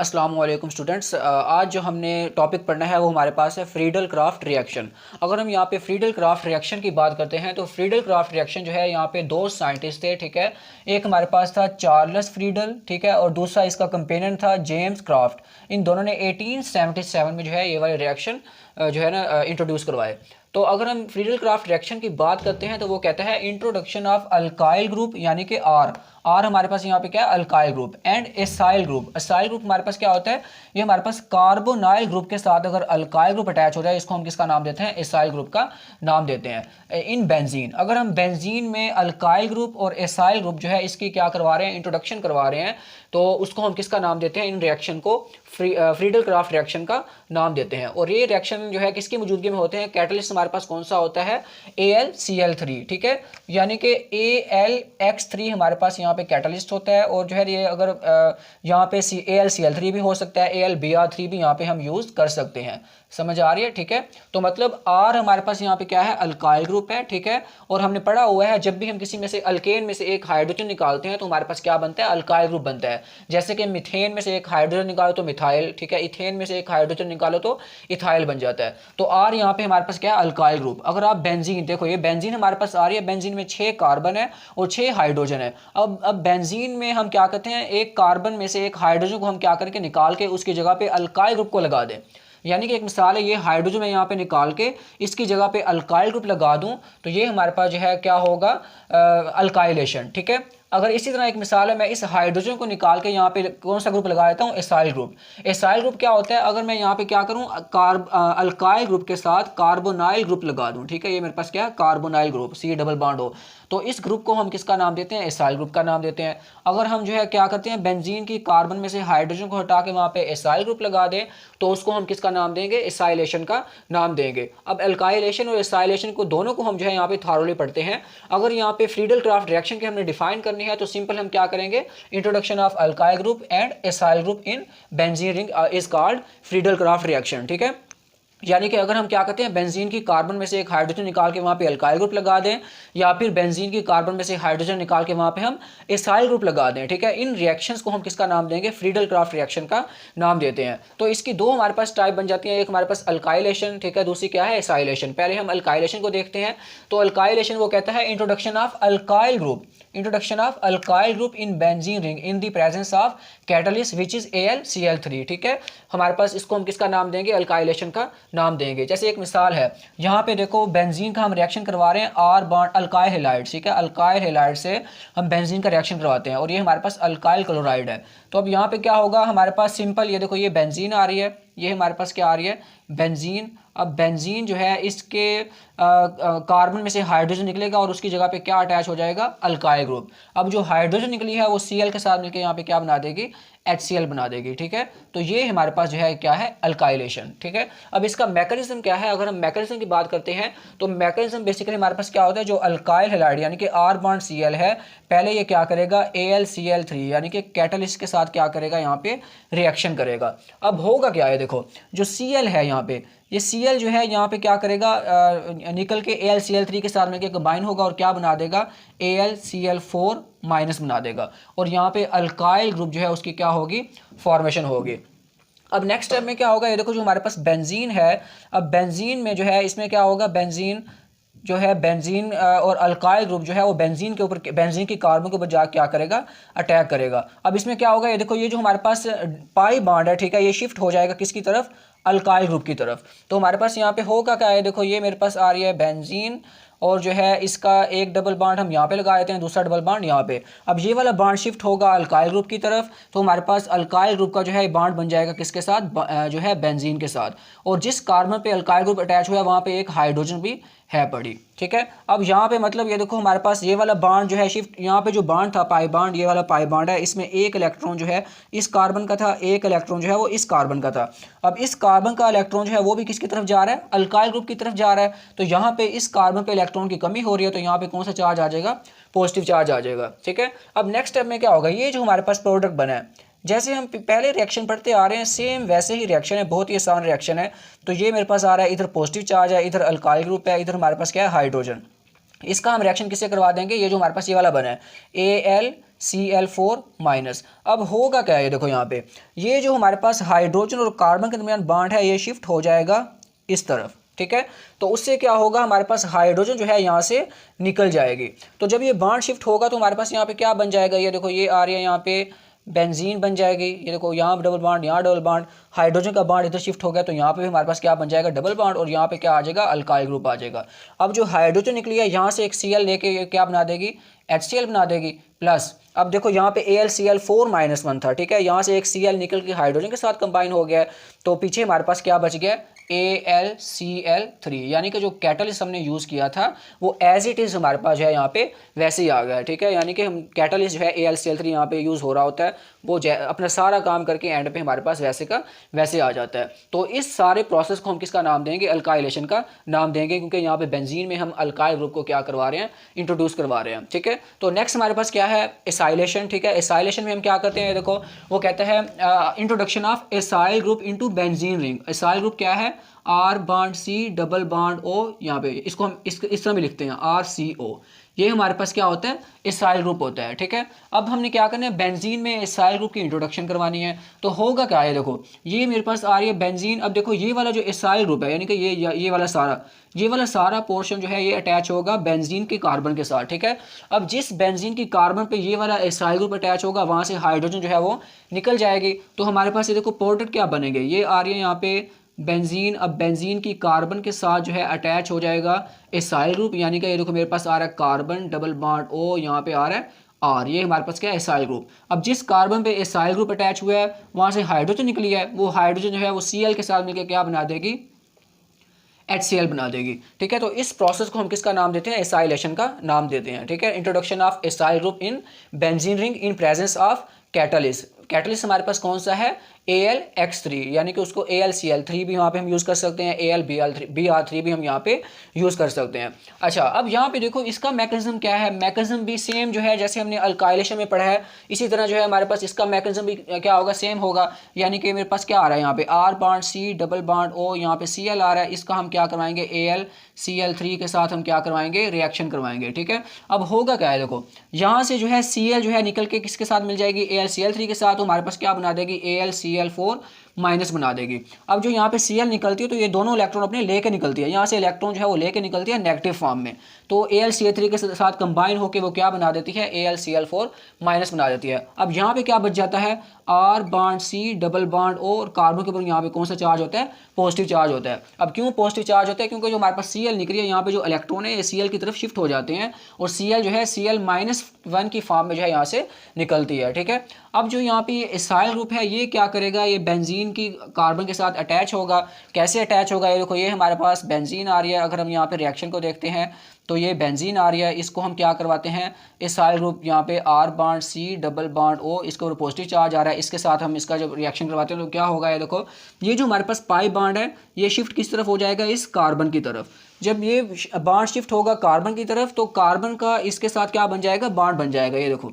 अस्सलाम वालेकुम स्टूडेंट्स। आज जो हमने टॉपिक पढ़ना है वो हमारे पास है फ्रीडल क्राफ्ट रिएक्शन। अगर हम यहाँ पे फ्रीडल क्राफ्ट रिएक्शन की बात करते हैं तो फ्रीडल क्राफ्ट रिएक्शन जो है यहाँ पे दो साइंटिस्ट थे, ठीक है। एक हमारे पास था चार्ल्स फ्रीडल, ठीक है, और दूसरा इसका कंपेनियन था जेम्स क्राफ्ट। इन दोनों ने 1877 में जो है ये वाले रिएक्शन जो है ना इंट्रोड्यूस करवाए। तो अगर हम फ्रीडल क्राफ्ट रिएक्शन की बात करते हैं तो वो कहता है इंट्रोडक्शन ऑफ अल्काइल ग्रुप, यानी कि आर हमारे पास यहाँ पे क्या है, alkyl group, and acyl group. Acyl group हमारे पास क्या होता है, ये हमारे पास कार्बोनाइल ग्रुप के साथ अगर अल्काइल ग्रुप अटैच हो जाए इसको हम किसका नाम देते हैं, एसाइल ग्रुप का नाम देते हैं। इन बेंजीन, अगर हम बेंजीन में अल्काइल ग्रुप और एसाइल ग्रुप जो है इसकी क्या करवा रहे हैं, इंट्रोडक्शन करवा रहे हैं, तो उसको हम किसका नाम देते हैं, इन रिएक्शन को फ्रीडल क्राफ्ट रिएक्शन का नाम देते हैं। और ये रिएक्शन जो है किसकी मौजूदगी में होते हैं, कैटलिस्ट हमारे पास कौन सा होता है, AlCl3, ठीक है, यानी कि AlX3 हमारे पास यहाँ पे कैटलिस्ट होता है। और जो है ये अगर यहाँ पे AlCl3 भी हो सकता है, AlBr3 भी यहाँ पे हम यूज कर सकते हैं। समझ आ रही है, ठीक है। तो मतलब R हमारे पास यहाँ पे क्या है, अल्काइल ग्रुप है, ठीक है। और हमने पढ़ा हुआ है जब भी हम किसी में से अल्केन में से एक हाइड्रोजन निकालते हैं तो हमारे पास क्या बनता है, अल्काइल ग्रुप बनता है। जैसे कि मीथेन में से एक हाइड्रोजन निकालो तो मिथाइल, ठीक है, इथेन में से एक हाइड्रोजन निकालो तो इथाइल बन जाता है। तो R यहाँ पे हमारे पास क्या है, अल्काइल ग्रुप। अगर आप बेंजीन देखो, ये बेंजीन हमारे पास आ रही है, बेंजीन में 6 कार्बन है और 6 हाइड्रोजन है। अब बेंजीन में हम क्या करते हैं, एक कार्बन में से एक हाइड्रोजन को हम क्या करके निकाल के उसकी जगह पे अल्काइल ग्रुप को लगा दें। यानी कि एक मिसाल है, ये हाइड्रोजन मैं यहाँ पे निकाल के इसकी जगह पे अल्काइल ग्रुप लगा दूं तो ये हमारे पास जो है क्या होगा, अल्काइलेशन, ठीक है। अगर इसी तरह एक मिसाल है, मैं इस हाइड्रोजन को निकाल के यहाँ पे कौन सा ग्रुप लगा देता हूँ, एसाइल ग्रुप। एसाइल ग्रुप क्या होता है, अगर मैं यहाँ पे क्या करूँ, अल्काइल ग्रुप के साथ कार्बोनाइल ग्रुप लगा दूँ, ठीक है, ये मेरे पास क्या है, carbonyl group, C double bond हो, तो इस ग्रुप को हम किसका नाम देते हैं, एसाइल ग्रुप का नाम देते हैं। अगर हम जो है क्या करते हैं, बेंजीन की कार्बन में से हाइड्रोजन को हटा के वहाँ पे एसाइल ग्रुप लगा दें तो उसको हम किसका नाम देंगे, एसाइलेशन का नाम देंगे। अब एल्काइलेशन और एसाइलेशन को दोनों को हम जो है यहाँ पे थॉरोली पढ़ते हैं। अगर यहाँ पे फ्रीडल क्राफ्ट रिएक्शन के हमने डिफाइन करनी है तो सिंपल हम क्या करेंगे, introduction of alkyl group and acyl group in benzene ring is called Friedel craft reaction, ठीक है। यानी कि अगर हम क्या करते हैं, बेंजीन की कार्बन में से एक हाइड्रोजन निकाल के वहाँ पे अल्काइल ग्रुप लगा दें, या फिर बेंजीन की कार्बन में से हाइड्रोजन निकाल के वहाँ पे हम एसाइल ग्रुप लगा दें, ठीक है, इन रिएक्शंस को हम किसका नाम देंगे, फ्रीडल क्राफ्ट रिएक्शन का नाम देते हैं। तो इसकी दो हमारे पास टाइप बन जाती हैं, एक हमारे पास अल्काइलेशन, ठीक है, दूसरी क्या है, एसाइलेशन। पहले हम अल्काइलेशन को देखते हैं। तो अल्काइलेशन वो कहता है introduction of alkyl group, introduction of alkyl group in benzene ring in the presence of catalyst which is AlCl3, ठीक है। हमारे पास इसको हम किसका नाम देंगे, अल्काइलेशन का नाम देंगे। जैसे एक मिसाल है, यहाँ पे देखो बेंजीन का हम रिएक्शन करवा रहे हैं R बॉन्ड अल्काइल हैलाइड, ठीक है, अल्काइल हैलाइड से हम बेंजीन का रिएक्शन करवाते हैं और ये हमारे पास अल्काइल क्लोराइड है। तो अब यहाँ पे क्या होगा, हमारे पास सिंपल ये देखो, ये बेंजीन आ रही है, ये हमारे पास क्या आ रही है, बेंजीन। अब बेंजीन जो है इसके कार्बन में से हाइड्रोजन निकलेगा और उसकी जगह पे क्या अटैच हो जाएगा, अल्काइल ग्रुप। अब जो हाइड्रोजन निकली है वो Cl के साथ मिलकर यहाँ पे क्या बना देगी, HCl बना देगी, ठीक है। तो ये हमारे पास जो है क्या है, अल्काइलेशन, ठीक है। अब इसका मैकेनिज्म क्या है, अगर हम मैकेनिज्म की बात करते हैं तो मैकेनिज्म बेसिकली हमारे पास क्या होता है, जो अल्काइल हैलाइड यानी कि R बॉन्ड Cl है, पहले ये क्या करेगा, AlCl3 यानी कि कैटलिस्ट के साथ क्या करेगा, यहाँ पे रिएक्शन करेगा। अब होगा क्या है, देखो जो Cl है यहाँ पे, ये Cl जो है यहाँ पे क्या करेगा, निकल के AlCl3 के साथ मिलकर कंबाइन होगा और क्या बना देगा, AlCl4 माइनस बना देगा और यहाँ पे अल्काइल ग्रुप जो है उसकी क्या होगी, फॉर्मेशन होगी। अब नेक्स्ट स्टेप में क्या होगा, ये देखो जो हमारे पास बेंजीन है, अब बेंजीन में जो है इसमें क्या होगा, बेंजीन जो है, बेंजीन और अल्काइल ग्रुप जो है वो बेंजीन के ऊपर, बेंजीन की कार्बन के ऊपर जाकर क्या करेगा, अटैक करेगा। अब इसमें क्या होगा, ये देखो ये जो हमारे पास पाई बॉन्ड है, ठीक है, ये शिफ्ट हो जाएगा किसकी तरफ, अल्काइल ग्रुप की तरफ। तो हमारे पास यहाँ पे होगा क्या है, देखो ये मेरे पास आ रही है बेंजीन और जो है इसका एक डबल बॉन्ड हम यहाँ पे लगा देते हैं, दूसरा डबल बॉन्ड यहाँ पे। अब ये वाला बॉन्ड शिफ्ट होगा अल्काइल ग्रुप की तरफ, तो हमारे पास अल्काइल ग्रुप का जो है बॉन्ड बन जाएगा किसके साथ, जो है बेंजीन के साथ। और जिस कार्बन पे अल्काइल ग्रुप अटैच हुआ है वहाँ पे एक हाइड्रोजन भी है पड़ी, ठीक है। अब यहाँ पे मतलब ये देखो हमारे पास ये वाला बॉन्ड जो है शिफ्ट, यहाँ पे जो बॉन्ड था पाई बॉन्ड, ये वाला पाई बॉन्ड है, इसमें एक इलेक्ट्रॉन जो है इस कार्बन का था, एक इलेक्ट्रॉन जो है वो इस कार्बन का था। अब इस कार्बन का इलेक्ट्रॉन जो है वो भी किसकी तरफ जा रहा है, अल्काइल ग्रुप की तरफ जा रहा है। तो यहाँ पे इस कार्बन पे इलेक्ट्रॉन की कमी हो रही है तो यहाँ पे कौन सा चार्ज आ जाएगा, पॉजिटिव चार्ज आ जाएगा, ठीक है। अब नेक्स्ट स्टेप में क्या होगा, ये जो हमारे पास प्रोडक्ट बना है, जैसे हम पहले रिएक्शन पढ़ते आ रहे हैं सेम वैसे ही रिएक्शन है, बहुत ही आसान रिएक्शन है। तो ये मेरे पास आ रहा है, इधर पॉजिटिव चार्ज है, इधर अल्काइल ग्रुप है, इधर हमारे पास क्या है, हाइड्रोजन। इसका हम रिएक्शन किससे करवा देंगे, ये जो हमारे पास ये वाला बना है Cl4 माइनस। अब होगा क्या है, देखो यहाँ पे ये जो हमारे पास हाइड्रोजन और कार्बन के दरमियान बॉन्ड है ये शिफ्ट हो जाएगा इस तरफ, ठीक है। तो उससे क्या होगा, हमारे पास हाइड्रोजन जो है यहाँ से निकल जाएगी। तो जब ये बॉन्ड शिफ्ट होगा तो हमारे पास यहाँ पे क्या बन जाएगा, ये देखो ये आ रही है यहाँ पे बेंजीन बन जाएगी। ये देखो यहाँ डबल बॉन्ड, यहाँ डबल बॉन्ड, हाइड्रोजन का बॉन्ड इधर शिफ्ट हो गया तो यहाँ पे भी हमारे पास क्या बन जाएगा, डबल बॉन्ड, और यहाँ पे क्या आ जाएगा, अल्काइल ग्रुप आ जाएगा। अब जो हाइड्रोजन निकली है यहाँ से एक Cl लेके ये क्या बना देगी, HCl बना देगी। प्लस अब देखो यहाँ पे AlCl4-1 था, ठीक है। यहाँ से एक Cl निकल के हाइड्रोजन के साथ कंबाइन हो गया है, तो पीछे हमारे पास क्या बच गया, AlCl3, यानी कि जो कैटलिस्ट हमने यूज़ किया था वो एज इट इज़ हमारे पास जो है यहाँ पे वैसे ही आ गया है, ठीक है। यानी कि हम कैटलिस्ट जो है AlCl3 यहाँ पे यूज़ हो रहा होता है, वो अपना सारा काम करके एंड पे हमारे पास वैसे का वैसे आ जाता है। तो इस सारे प्रोसेस को हम किसका नाम देंगे, अल्काइलेशन का नाम देंगे, क्योंकि यहाँ पे बेंजीन में हम अल्काइल ग्रुप को क्या करवा रहे हैं, इंट्रोड्यूस करवा रहे हैं, ठीक है। तो नेक्स्ट हमारे पास क्या है, एसाइलेशन, ठीक है। एसाइलेशन में हम क्या करते हैं, देखो वो कहता है introduction of acyl group into benzene ring. Acyl group क्या है, R bond C double bond O, यहाँ पे इसको हम इस तरह भी लिखते हैं RCO। ये हमारे पास क्या होता है, एसाइल ग्रुप होता है, ठीक है। अब हमने क्या करना है, बेंजीन में एसाइल ग्रुप की इंट्रोडक्शन करवानी है। तो होगा क्या है, देखो ये मेरे पास आ रही है बेंजीन। अब देखो ये वाला जो एसाइल ग्रुप है, यानी कि ये वाला सारा पोर्शन जो है ये अटैच होगा बेंजीन के कार्बन के साथ, ठीक है। अब जिस बेंजीन की कार्बन पे ये वाला एसाइल ग्रुप अटैच होगा वहाँ से हाइड्रोजन जो है वो निकल जाएगी। तो हमारे पास ये देखो प्रोडक्ट क्या बनेंगे, ये आ रही है यहाँ पे बेंजीन। अब बेंजीन की कार्बन के साथ जो है अटैच हो जाएगा एसाइल ग्रुप, यानी कि ये देखो मेरे पास आ रहा है कार्बन डबल बॉन्ड O, यहाँ पे आ रहा है R, ये हमारे पास क्या है, एसाइल ग्रुप। अब जिस कार्बन पे एसाइल ग्रुप अटैच हुआ है वहाँ से हाइड्रोजन निकली है, वो हाइड्रोजन जो है वो Cl के साथ मिलकर क्या बना देगी, HCl बना देगी, ठीक है। तो इस प्रोसेस को हम किसका नाम देते हैं, एसाइलेशन का नाम देते हैं, ठीक है। Introduction of acyl group in benzene ring in presence of catalyst. Catalyst हमारे पास कौन सा है, AlX3, यानी कि उसको AlCl3 भी यहाँ पे हम यूज़ कर सकते हैं, AlBr3 भी हम यहाँ पे यूज़ कर सकते हैं। अच्छा, अब यहाँ पे देखो इसका मैकेनिज्म क्या है, मैकेनिज्म भी सेम जो है जैसे हमने अल्काइलेशन में पढ़ा है, इसी तरह जो है हमारे पास इसका मैकेनिज्म भी क्या होगा, सेम होगा। यानी कि मेरे पास क्या आ रहा है, यहाँ पे R bond C double bond O, यहाँ पे Cl आ रहा है, इसका हम क्या करवाएंगे, AlCl3 के साथ हम क्या करवाएंगे, रिएक्शन करवाएंगे, ठीक है। अब होगा क्या है, देखो यहाँ से जो है Cl जो है निकल के किसके साथ मिल जाएगी, AlCl3 के साथ, तो हमारे पास क्या बना देगी, AlCl4 माइनस बना देगी। अब जो यहाँ पे Cl निकलती है तो ये दोनों इलेक्ट्रॉन अपने लेके निकलती है, यहाँ से इलेक्ट्रॉन जो है वो लेके निकलती है नेगेटिव फॉर्म में, तो AlCl3 के साथ कंबाइन होकर वो क्या बना देती है, AlCl4 माइनस बना देती है। अब यहाँ पे क्या बच जाता है, R bond C double bond O, और कार्बन के ऊपर यहाँ पे कौन सा चार्ज होता है, पॉजिटिव चार्ज होता है। अब क्यों पॉजिटिव चार्ज होता है, क्योंकि जो हमारे पास Cl निकली है यहाँ पे जो इलेक्ट्रॉन है ये Cl की तरफ शिफ्ट हो जाते हैं, और Cl जो है Cl-1 की फॉर्म में जो है यहाँ से निकलती है, ठीक है। अब जो यहाँ पे ये एसाइल ग्रुप है ये क्या करेगा, ये बेंजीन की कार्बन के साथ अटैच होगा। कैसे अटैच होगा, ये देखो ये हमारे पास बेंजीन आ रही है, अगर हम यहाँ पे रिएक्शन को देखते हैं तो ये बेंजीन आ रही है, इसको हम क्या करवाते हैं, एसाइल ग्रुप यहाँ पे R bond C double bond O, इसके ऊपर पॉजिटिव चार्ज आ रहा है, इसके साथ हम इसका जब रिएक्शन करवाते हैं तो क्या होगा, ये देखो ये जो हमारे पास पाई बॉन्ड है ये शिफ्ट किस तरफ हो जाएगा, इस कार्बन की तरफ। जब ये बॉन्ड शिफ्ट होगा कार्बन की तरफ तो कार्बन का इसके साथ क्या बन जाएगा, बॉन्ड बन जाएगा। ये देखो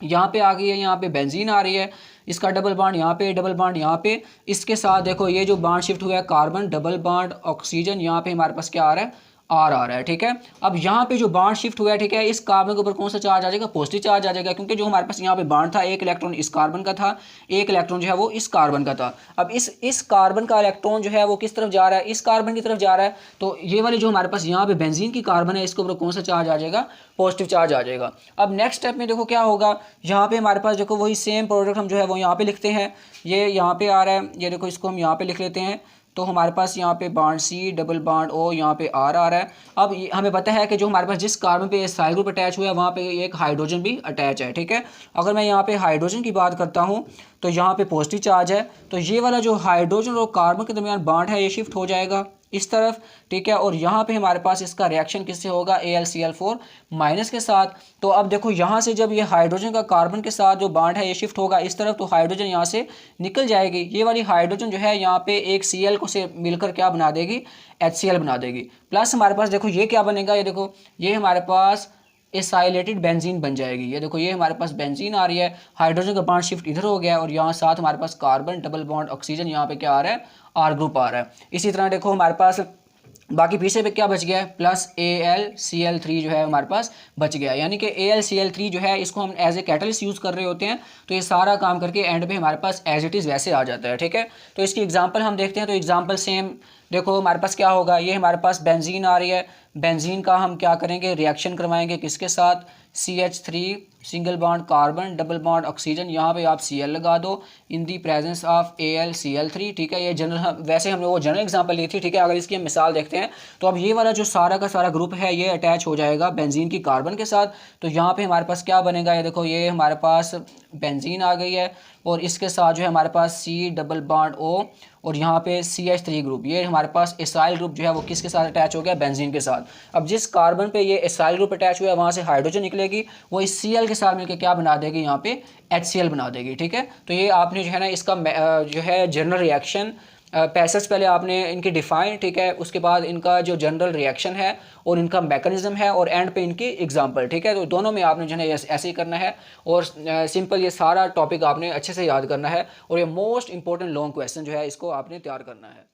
यहाँ पे आ गई है, यहाँ पे बेंजीन आ रही है, इसका डबल बॉन्ड यहाँ पे, डबल बॉन्ड यहाँ पे, इसके साथ देखो ये जो बॉन्ड शिफ्ट हुआ है कार्बन डबल बॉन्ड ऑक्सीजन, यहाँ पे हमारे पास क्या आ रहा है, R आ रहा है, ठीक है। अब यहाँ पे जो बॉन्ड शिफ्ट हुआ है, ठीक है, इस कार्बन के ऊपर कौन सा चार्ज आ जाएगा, पॉजिटिव चार्ज आ जाएगा, क्योंकि जो हमारे पास यहाँ पे बॉन्ड था एक इलेक्ट्रॉन इस कार्बन का था, एक इलेक्ट्रॉन जो है वो इस कार्बन का था। अब इस कार्बन का इलेक्ट्रॉन जो है वो किस तरफ जा रहा है, इस कार्बन की तरफ जा रहा है, तो ये वाली जो हमारे पास यहाँ पे बेंजीन की कार्बन है इसके ऊपर कौन सा चार्ज आ जाएगा, पॉजिटिव चार्ज आ जाएगा। अब नेक्स्ट स्टेप में देखो क्या होगा, यहाँ पे हमारे पास देखो वही सेम प्रोडक्ट हम जो है वो यहाँ पे लिखते हैं, ये यहाँ पे आ रहा है, ये देखो इसको हम यहाँ पे लिख लेते हैं, तो हमारे पास यहाँ पे bond C double bond O, यहाँ पे R आ रहा है। अब हमें पता है कि जो हमारे पास जिस कार्बन पे एसाइल ग्रुप अटैच हुआ है वहाँ पे एक हाइड्रोजन भी अटैच है, ठीक है। अगर मैं यहाँ पे हाइड्रोजन की बात करता हूँ तो यहाँ पे पॉजिटिव चार्ज है, तो ये वाला जो हाइड्रोजन और कार्बन के दरमियान बॉन्ड है ये शिफ्ट हो जाएगा इस तरफ, ठीक है। और यहाँ पे हमारे पास इसका रिएक्शन किससे होगा, AlCl4 माइनस के साथ। तो अब देखो यहाँ से जब ये हाइड्रोजन का कार्बन के साथ जो बॉन्ड है ये शिफ्ट होगा इस तरफ, तो हाइड्रोजन यहाँ से निकल जाएगी, ये वाली हाइड्रोजन जो है यहाँ पे एक Cl को से मिलकर क्या बना देगी, HCl बना देगी। प्लस हमारे पास देखो ये क्या बनेगा, ये देखो ये हमारे पास एसाइलेटेड बेंजीन बन जाएगी। ये देखो ये हमारे पास बेंजीन आ रही है, हाइड्रोजन का बॉन्ड शिफ्ट इधर हो गया है, और यहाँ साथ हमारे पास कार्बन डबल बॉन्ड ऑक्सीजन, यहाँ पे क्या आ रहा है, R ग्रुप आ रहा है। इसी तरह देखो हमारे पास बाकी पीछे पे क्या बच गया है, प्लस AlCl3 जो है हमारे पास बच गया है। यानी कि AlCl3 जो है इसको हम एज ए कैटलिस्ट यूज़ कर रहे होते हैं, तो ये सारा काम करके एंड पे हमारे पास एज इट इज़ वैसे आ जाता है। ठीक है, तो इसकी एग्जांपल हम देखते हैं। तो एग्जांपल सेम देखो हमारे पास क्या होगा, ये हमारे पास बेंजीन आ रही है। बेंजीन का हम क्या करेंगे, रिएक्शन करवाएंगे किसके साथ, CH3 single bond carbon double bond oxygen, यहाँ पे आप Cl लगा दो इन दी प्रेजेंस ऑफ AlCl3। ठीक है, ये जनरल, वैसे हमने वो जनरल एग्जांपल ली थी। ठीक है, अगर इसकी हम मिसाल देखते हैं तो अब ये वाला जो सारा का सारा ग्रुप है ये अटैच हो जाएगा बेंजीन की कार्बन के साथ। तो यहाँ पे हमारे पास क्या बनेगा, ये देखो ये हमारे पास बेंजीन आ गई है और इसके साथ जो है हमारे पास C डबल बॉन्ड O और यहाँ पे CH3 ग्रुप, ये हमारे पास एसाइल ग्रुप जो है वो किसके साथ अटैच हो गया, बेंजीन के साथ। अब जिस कार्बन पे ये एसाइल ग्रुप अटैच हुआ है वहाँ से हाइड्रोजन निकलेगी, वो इस Cl के साथ मिलकर क्या बना देगी, यहाँ पे HCl बना देगी। ठीक है, तो ये आपने जो है ना इसका जो है जनरल रिएक्शन पैसेज पहले आपने इनकी डिफाइन, ठीक है, उसके बाद इनका जो जनरल रिएक्शन है और इनका मैकेनिज्म है और एंड पे इनकी एग्जांपल। ठीक है, तो दोनों में आपने जो है ऐसे ही करना है और सिंपल ये सारा टॉपिक आपने अच्छे से याद करना है और ये मोस्ट इंपॉर्टेंट लॉन्ग क्वेश्चन जो है इसको आपने तैयार करना है।